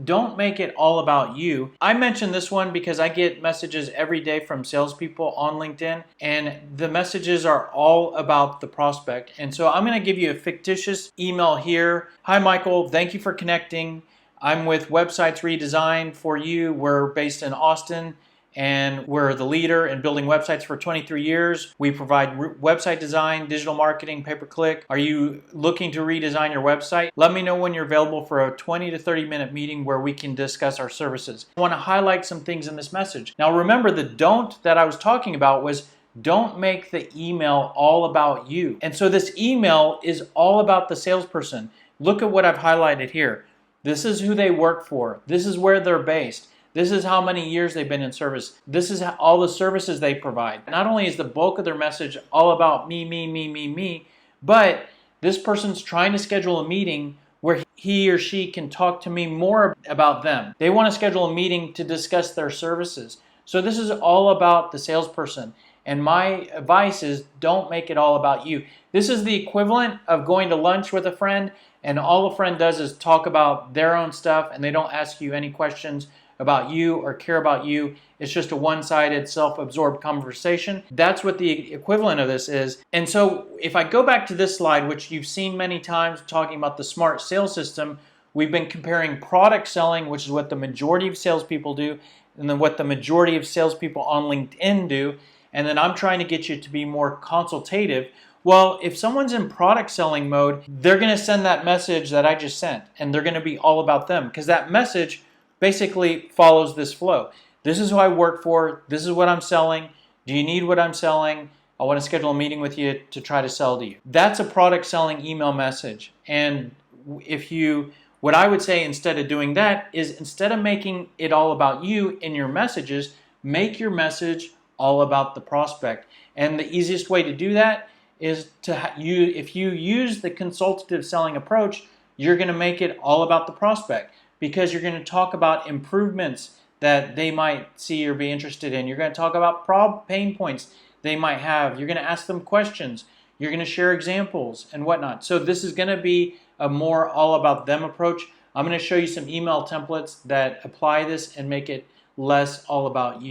don't make it all about you. I mentioned this one because I get messages every day from salespeople on LinkedIn, and the messages are all about the prospect. And so I'm going to give you a fictitious email here. Hi, Michael. Thank you for connecting. I'm with Websites Redesign for You. We're based in Austin, and we're the leader in building websites for 23 years. We provide website design, digital marketing, pay-per-click. Are you looking to redesign your website? Let me know when you're available for a 20 to 30 minute meeting where we can discuss our services. I want to highlight some things in this message. Now remember, the don't that I was talking about was don't make the email all about you. And so this email is all about the salesperson. Look at what I've highlighted here. This is who they work for. This is where they're based. This is how many years they've been in service. This is all the services they provide. Not only is the bulk of their message all about me, but this person's trying to schedule a meeting where he or she can talk to me more about them. They want to schedule a meeting to discuss their services. So this is all about the salesperson. And my advice is don't make it all about you. This is the equivalent of going to lunch with a friend and all a friend does is talk about their own stuff and they don't ask you any questions about you or care about you. It's just a one-sided, self-absorbed conversation. That's what the equivalent of this is. And so if I go back to this slide, which you've seen many times talking about the smart sales system, we've been comparing product selling, which is what the majority of salespeople do, and then what the majority of salespeople on LinkedIn do. And then I'm trying to get you to be more consultative. Well, if someone's in product selling mode, they're going to send that message that I just sent, and they're going to be all about them because that message basically follows this flow. This is who I work for. This is what I'm selling. Do you need what I'm selling? I want to schedule a meeting with you to try to sell to you. That's a product selling email message. And what I would say instead of doing that is instead of making it all about you in your messages, make your message all about the prospect. And the easiest way to do that is if you use the consultative selling approach, you're going to make it all about the prospect because you're going to talk about improvements that they might see or be interested in. You're going to talk about pain points they might have. You're going to ask them questions. You're going to share examples and whatnot. So this is going to be a more all about them approach. I'm going to show you some email templates that apply this and make it less all about you.